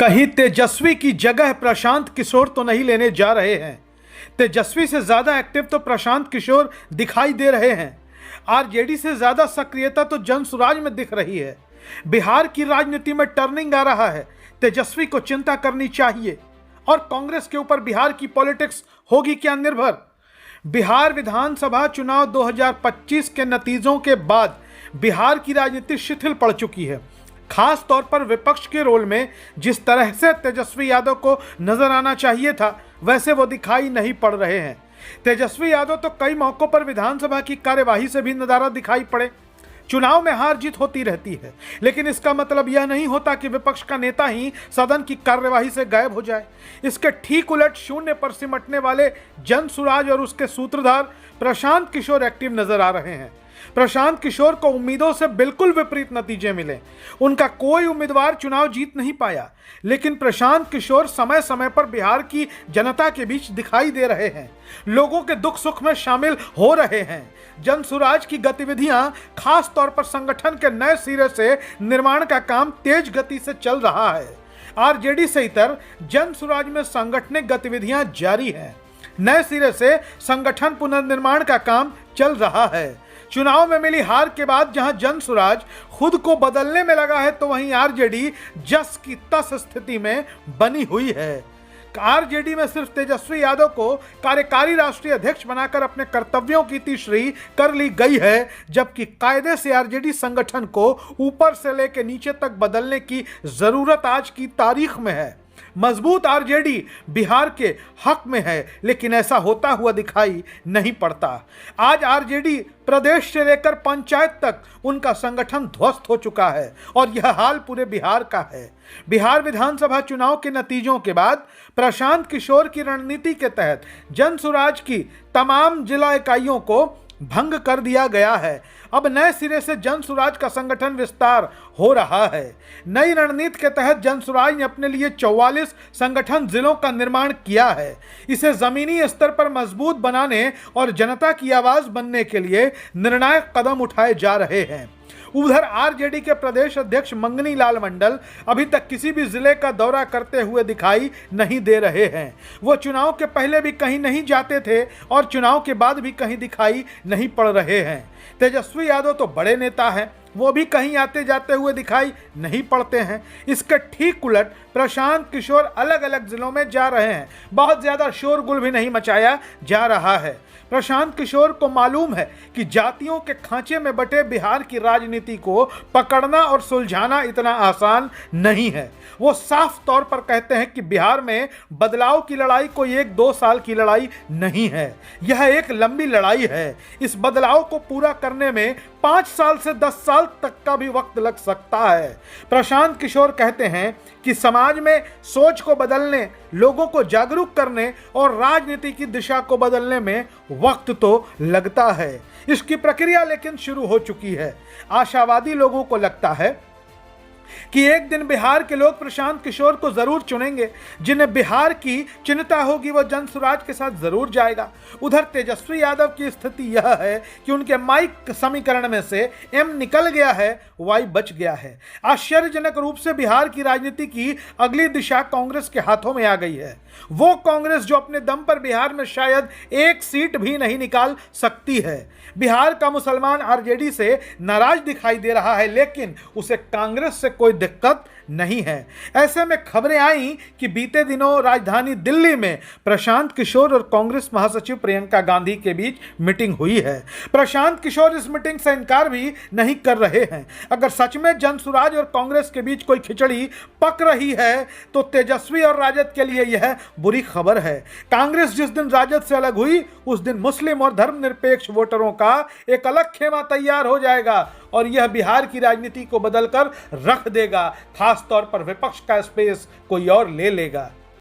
कहीं तेजस्वी की जगह प्रशांत किशोर तो नहीं लेने जा रहे हैं। तेजस्वी से ज्यादा एक्टिव तो प्रशांत किशोर दिखाई दे रहे हैं। आरजेडी से ज्यादा सक्रियता तो जनसुराज में दिख रही है। बिहार की राजनीति में टर्निंग आ रहा है। तेजस्वी को चिंता करनी चाहिए और कांग्रेस के ऊपर बिहार की पॉलिटिक्स होगी क्या निर्भर। बिहार विधानसभा चुनाव 2025 के नतीजों के बाद बिहार की राजनीति शिथिल पड़ चुकी है। खास तौर पर विपक्ष के रोल में जिस तरह से तेजस्वी यादव को नजर आना चाहिए था, वैसे वो दिखाई नहीं पड़ रहे हैं। तेजस्वी यादव तो कई मौकों पर विधानसभा की कार्यवाही से भी नदारा दिखाई पड़े। चुनाव में हार जीत होती रहती है, लेकिन इसका मतलब यह नहीं होता कि विपक्ष का नेता ही सदन की कार्यवाही से गायब हो जाए। इसके ठीक उलट शून्य पर सिमटने वाले जनसुराज और उसके सूत्रधार प्रशांत किशोर एक्टिव नजर आ रहे हैं। प्रशांत किशोर को उम्मीदों से बिल्कुल विपरीत नतीजे मिले। उनका कोई उम्मीदवार चुनाव जीत नहीं पाया, लेकिन प्रशांत किशोर समय समय पर बिहार की जनता के बीच दिखाई दे रहे हैं, लोगों के दुख सुख में शामिल हो रहे हैं। जनसुराज की गतिविधियां, खास तौर पर संगठन के नए सिरे से निर्माण का काम तेज गति से चल रहा है। आरजेडी से इतर जनसुराज में सांगठनिक गतिविधियां जारी हैं। नए सिरे से संगठन पुनर्निर्माण का काम चल रहा है। चुनाव में मिली हार के बाद जहां जनसुराज खुद को बदलने में लगा है, तो वहीं आरजेडी जस की तस स्थिति में बनी हुई है। आरजेडी में सिर्फ तेजस्वी यादव को कार्यकारी राष्ट्रीय अध्यक्ष बनाकर अपने कर्तव्यों की तीसरी कर ली गई है, जबकि कायदे से आरजेडी संगठन को ऊपर से लेकर नीचे तक बदलने की जरूरत आज की तारीख में है। मजबूत आरजेडी बिहार के हक में है, लेकिन ऐसा होता हुआ दिखाई नहीं पड़ता। आज आरजेडी प्रदेश से लेकर पंचायत तक उनका संगठन ध्वस्त हो चुका है और यह हाल पूरे बिहार का है। बिहार विधानसभा चुनाव के नतीजों के बाद प्रशांत किशोर की रणनीति के तहत जनसुराज की तमाम जिला इकाइयों को भंग कर दिया गया है। अब नए सिरे से जनसुराज का संगठन विस्तार हो रहा है। नई रणनीति के तहत जनसुराज ने अपने लिए 44 संगठन जिलों का निर्माण किया है। इसे जमीनी स्तर पर मजबूत बनाने और जनता की आवाज बनने के लिए निर्णायक कदम उठाए जा रहे हैं। उधर आरजेडी के प्रदेश अध्यक्ष मंगनी लाल मंडल अभी तक किसी भी जिले का दौरा करते हुए दिखाई नहीं दे रहे हैं। वो चुनाव के पहले भी कहीं नहीं जाते थे और चुनाव के बाद भी कहीं दिखाई नहीं पड़ रहे हैं। तेजस्वी यादव तो बड़े नेता हैं, वो भी कहीं आते जाते हुए दिखाई नहीं पड़ते हैं। इसके ठीक उलट प्रशांत किशोर अलग अलग जिलों में जा रहे हैं। बहुत ज्यादा शोरगुल भी नहीं मचाया जा रहा है। प्रशांत किशोर को मालूम है कि जातियों के खांचे में बटे बिहार की राजनीति को पकड़ना और सुलझाना इतना आसान नहीं है। वो साफ तौर पर कहते हैं कि बिहार में बदलाव की लड़ाई कोई 1-2 साल की लड़ाई नहीं है, यह एक लंबी लड़ाई है। इस बदलाव को पूरा करने में 5 साल से 10 साल तक का भी वक्त लग सकता है। प्रशांत किशोर कहते हैं कि समाज में सोच को बदलने, लोगों को जागरूक करने और राजनीति की दिशा को बदलने में वक्त तो लगता है। इसकी प्रक्रिया लेकिन शुरू हो चुकी है। आशावादी लोगों को लगता है कि एक दिन बिहार के लोग प्रशांत किशोर को जरूर चुनेंगे। जिन्हें बिहार की चिंता होगी वो जनसुराज के साथ जरूर जाएगा। उधर तेजस्वी यादव की स्थिति यह है कि उनके माइक समीकरण में से एम निकल गया है, वाई बच गया है। आश्चर्यजनक रूप से बिहार की राजनीति की अगली दिशा कांग्रेस के हाथों में आ गई है। वो कांग्रेस जो अपने दम पर बिहार में शायद एक सीट भी नहीं निकाल सकती है। बिहार का मुसलमान आरजेडी से नाराज दिखाई दे रहा है, लेकिन उसे कांग्रेस से कोई दिक्कत नहीं है। ऐसे में खबरें आई कि बीते दिनों राजधानी दिल्ली में प्रशांत किशोर और कांग्रेस महासचिव प्रियंका गांधी के बीच मीटिंग हुई है। प्रशांत किशोर इस मीटिंग से इनकार भी नहीं कर रहे हैं। अगर सच में जनसुराज और कांग्रेस के बीच कोई खिचड़ी पक रही है, तो तेजस्वी और राजद के लिए यह बुरी खबर है। कांग्रेस जिस दिन राजद से अलग हुई, उस दिन मुस्लिम और धर्मनिरपेक्ष वोटरों का एक अलग खेमा तैयार हो जाएगा और यह बिहार की राजनीति को बदलकर रख देगा। खास तौर पर विपक्ष का स्पेस कोई और ले लेगा।